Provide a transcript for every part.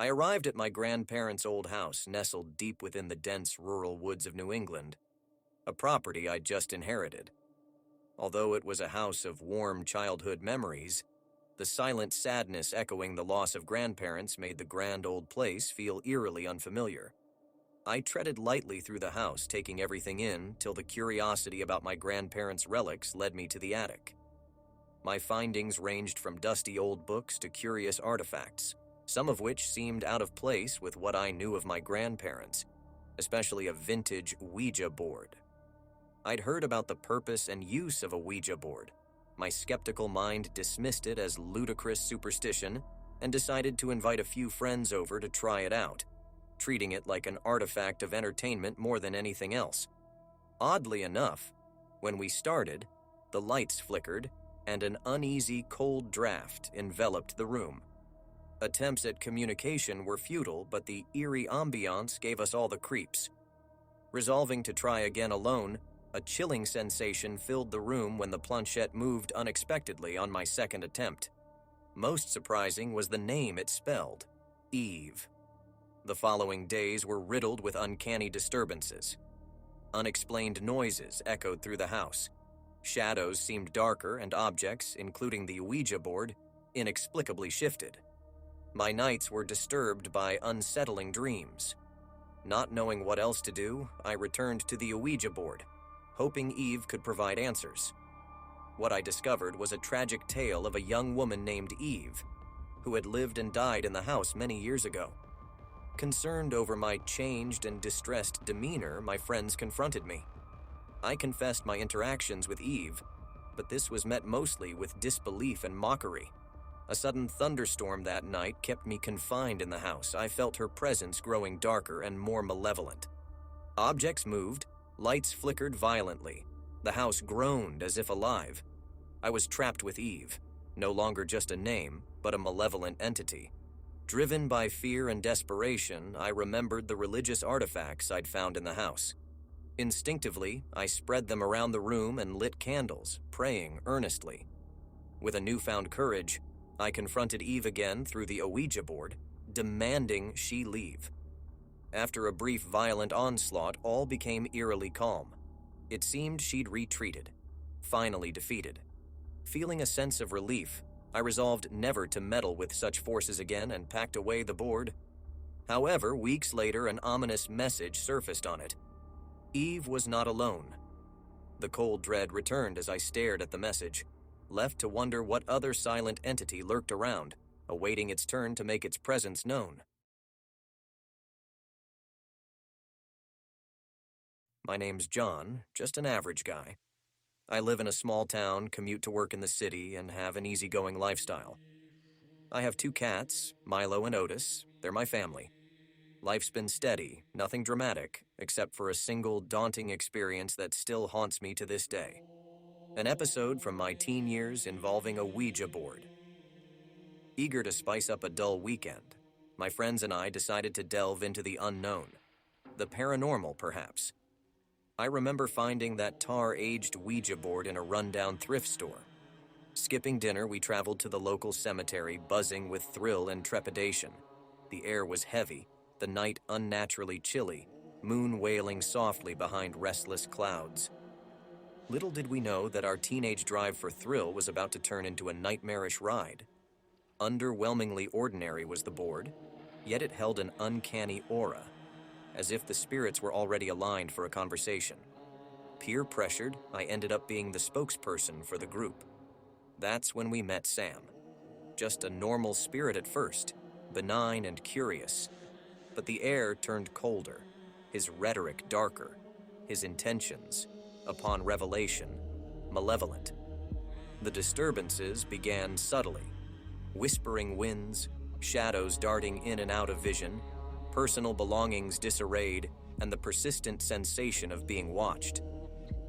I arrived at my grandparents' old house nestled deep within the dense rural woods of New England, a property I'd just inherited. Although it was a house of warm childhood memories, the silent sadness echoing the loss of grandparents made the grand old place feel eerily unfamiliar. I treaded lightly through the house, taking everything in, till the curiosity about my grandparents' relics led me to the attic. My findings ranged from dusty old books to curious artifacts, some of which seemed out of place with what I knew of my grandparents, especially a vintage Ouija board. I'd heard about the purpose and use of a Ouija board. My skeptical mind dismissed it as ludicrous superstition and decided to invite a few friends over to try it out, treating it like an artifact of entertainment more than anything else. Oddly enough, when we started, the lights flickered and an uneasy cold draft enveloped the room. Attempts at communication were futile, but the eerie ambiance gave us all the creeps. Resolving to try again alone, a chilling sensation filled the room when the planchette moved unexpectedly on my second attempt. Most surprising was the name it spelled, Eve. The following days were riddled with uncanny disturbances. Unexplained noises echoed through the house. Shadows seemed darker and objects, including the Ouija board, inexplicably shifted. My nights were disturbed by unsettling dreams. Not knowing what else to do, I returned to the Ouija board, hoping Eve could provide answers. What I discovered was a tragic tale of a young woman named Eve, who had lived and died in the house many years ago. Concerned over my changed and distressed demeanor, my friends confronted me. I confessed my interactions with Eve, but this was met mostly with disbelief and mockery. A sudden thunderstorm that night kept me confined in the house. I felt her presence growing darker and more malevolent. Objects moved, lights flickered violently. The house groaned as if alive. I was trapped with Eve, no longer just a name, but a malevolent entity. Driven by fear and desperation, I remembered the religious artifacts I'd found in the house. Instinctively, I spread them around the room and lit candles, praying earnestly. With a newfound courage, I confronted Eve again through the Ouija board, demanding she leave. After a brief violent onslaught, all became eerily calm. It seemed she'd retreated, finally defeated. Feeling a sense of relief, I resolved never to meddle with such forces again and packed away the board. However, weeks later, an ominous message surfaced on it. Eve was not alone. The cold dread returned as I stared at the message, left to wonder what other silent entity lurked around, awaiting its turn to make its presence known. My name's John, just an average guy. I live in a small town, commute to work in the city, and have an easygoing lifestyle. I have 2 cats, Milo and Otis. They're my family. Life's been steady, nothing dramatic, except for a single daunting experience that still haunts me to this day. An episode from my teen years involving a Ouija board. Eager to spice up a dull weekend, my friends and I decided to delve into the unknown, the paranormal perhaps. I remember finding that tar-aged Ouija board in a rundown thrift store. Skipping dinner, we traveled to the local cemetery, buzzing with thrill and trepidation. The air was heavy, the night unnaturally chilly, moon wailing softly behind restless clouds. Little did we know that our teenage drive for thrill was about to turn into a nightmarish ride. Underwhelmingly ordinary was the board, yet it held an uncanny aura, as if the spirits were already aligned for a conversation. Peer pressured, I ended up being the spokesperson for the group. That's when we met Sam. Just a normal spirit at first, benign and curious. But the air turned colder, his rhetoric darker, his intentions, upon revelation, malevolent. The disturbances began subtly. Whispering winds, shadows darting in and out of vision, personal belongings disarrayed, and the persistent sensation of being watched.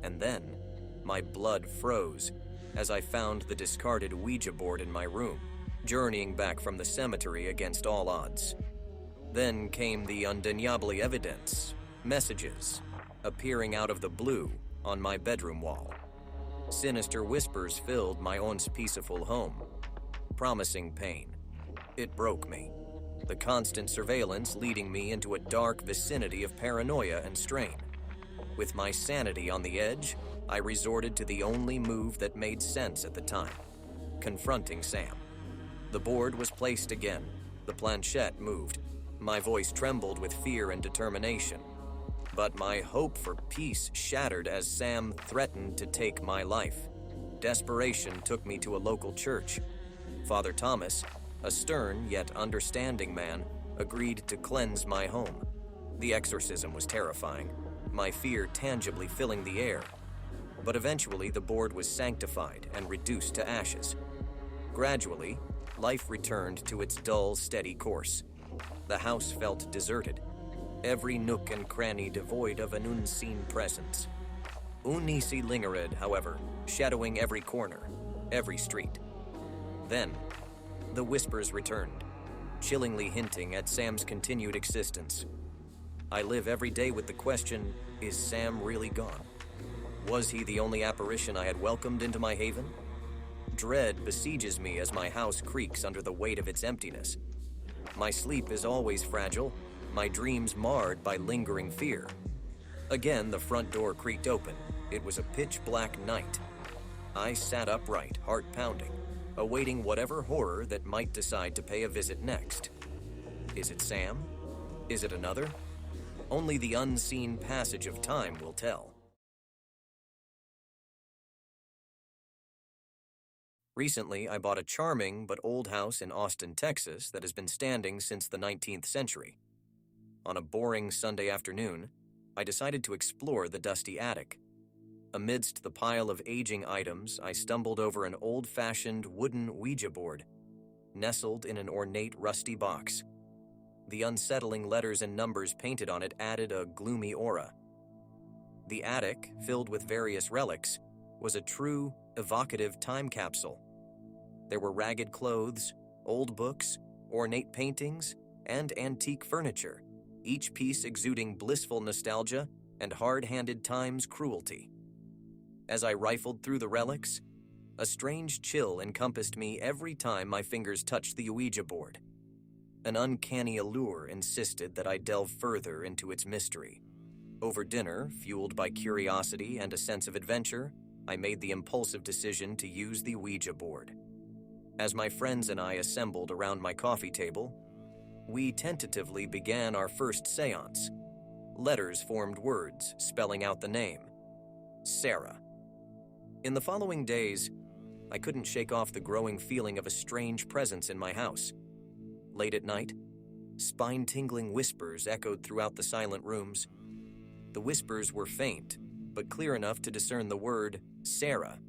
And then, my blood froze as I found the discarded Ouija board in my room, journeying back from the cemetery against all odds. Then came the undeniable evidence, messages, appearing out of the blue on my bedroom wall. Sinister whispers filled my once peaceful home, promising pain. It broke me. the constant surveillance leading me into a dark vicinity of paranoia and strain. With my sanity on the edge, I resorted to the only move that made sense at the time: confronting Sam. The board was placed again. The planchette moved. My voice trembled with fear and determination. But my hope for peace shattered as Sam threatened to take my life. Desperation took me to a local church. Father Thomas, a stern yet understanding man, agreed to cleanse my home. The exorcism was terrifying, my fear tangibly filling the air. But eventually the board was sanctified and reduced to ashes. Gradually, life returned to its dull, steady course. The house felt deserted, every nook and cranny devoid of an unseen presence. Unnisi lingered, however, shadowing every corner, every street. Then, the whispers returned, chillingly hinting at Sam's continued existence. I live every day with the question, is Sam really gone? Was he the only apparition I had welcomed into my haven? Dread besieges me as my house creaks under the weight of its emptiness. My sleep is always fragile, my dreams marred by lingering fear. Again, the front door creaked open. It was a pitch-black night. I sat upright, heart pounding, awaiting whatever horror that might decide to pay a visit next. Is it Sam? Is it another? Only the unseen passage of time will tell. Recently, I bought a charming but old house in Austin, Texas that has been standing since the 19th century. On a boring Sunday afternoon, I decided to explore the dusty attic. Amidst the pile of aging items, I stumbled over an old-fashioned wooden Ouija board, nestled in an ornate rusty box. The unsettling letters and numbers painted on it added a gloomy aura. The attic, filled with various relics, was a true, evocative time capsule. There were ragged clothes, old books, ornate paintings, and antique furniture, each piece exuding blissful nostalgia and hard-handed time's cruelty. As I rifled through the relics, a strange chill encompassed me every time my fingers touched the Ouija board. An uncanny allure insisted that I delve further into its mystery. Over dinner, fueled by curiosity and a sense of adventure, I made the impulsive decision to use the Ouija board. As my friends and I assembled around my coffee table, we tentatively began our first seance. Letters formed words, spelling out the name: Sarah. In the following days, I couldn't shake off the growing feeling of a strange presence in my house. Late at night, spine-tingling whispers echoed throughout the silent rooms. The whispers were faint, but clear enough to discern the word Sarah.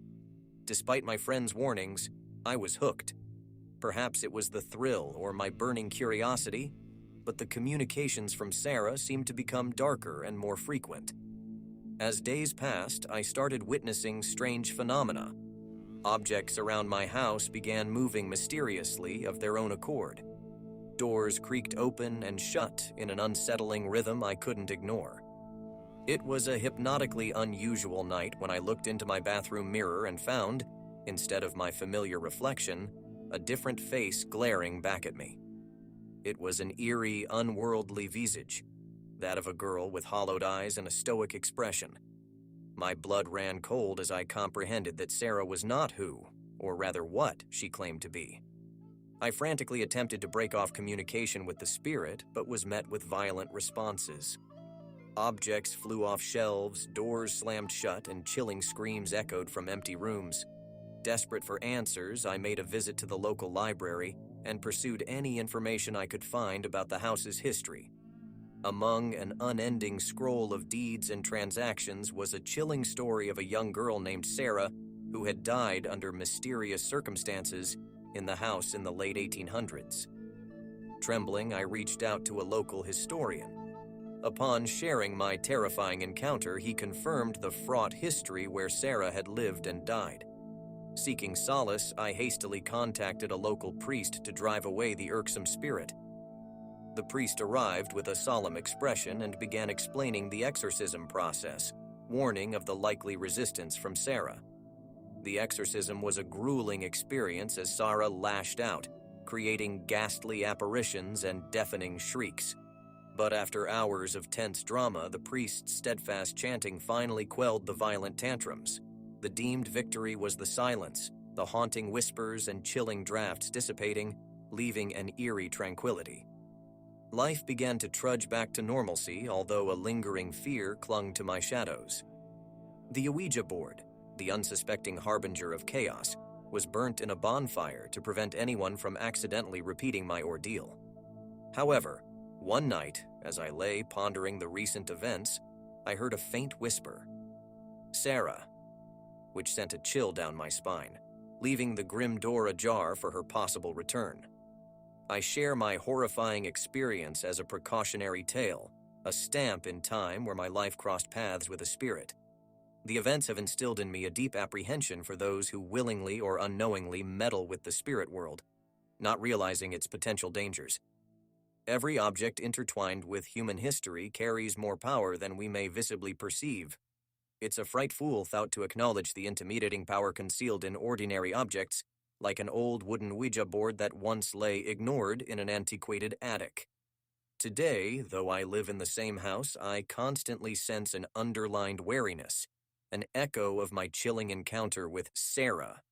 Despite my friends' warnings, I was hooked. Perhaps it was the thrill or my burning curiosity, but the communications from Sarah seemed to become darker and more frequent. As days passed, I started witnessing strange phenomena. Objects around my house began moving mysteriously of their own accord. Doors creaked open and shut in an unsettling rhythm I couldn't ignore. It was a hypnotically unusual night when I looked into my bathroom mirror and found, instead of my familiar reflection, a different face glaring back at me. It was an eerie, unworldly visage, that of a girl with hollowed eyes and a stoic expression. My blood ran cold as I comprehended that Sarah was not who, or rather what, she claimed to be. I frantically attempted to break off communication with the spirit, but was met with violent responses. Objects flew off shelves, doors slammed shut, and chilling screams echoed from empty rooms. Desperate for answers, I made a visit to the local library and pursued any information I could find about the house's history. Among an unending scroll of deeds and transactions was a chilling story of a young girl named Sarah who had died under mysterious circumstances in the house in the late 1800s. Trembling, I reached out to a local historian. Upon sharing my terrifying encounter, he confirmed the fraught history where Sarah had lived and died. Seeking solace, I hastily contacted a local priest to drive away the irksome spirit. The priest arrived with a solemn expression and began explaining the exorcism process, warning of the likely resistance from Sarah. The exorcism was a grueling experience as Sarah lashed out, creating ghastly apparitions and deafening shrieks. But after hours of tense drama, the priest's steadfast chanting finally quelled the violent tantrums. The deemed victory was the silence, the haunting whispers and chilling drafts dissipating, leaving an eerie tranquility. Life began to trudge back to normalcy, although a lingering fear clung to my shadows. The Ouija board, the unsuspecting harbinger of chaos, was burnt in a bonfire to prevent anyone from accidentally repeating my ordeal. However, one night, as I lay pondering the recent events, I heard a faint whisper, "Sarah," which sent a chill down my spine, leaving the grim door ajar for her possible return. I share my horrifying experience as a precautionary tale, a stamp in time where my life crossed paths with a spirit. The events have instilled in me a deep apprehension for those who willingly or unknowingly meddle with the spirit world, not realizing its potential dangers. Every object intertwined with human history carries more power than we may visibly perceive. It's a frightful thought to acknowledge the intimidating power concealed in ordinary objects, like an old wooden Ouija board that once lay ignored in an antiquated attic. Today, though I live in the same house, I constantly sense an underlined wariness, an echo of my chilling encounter with Sarah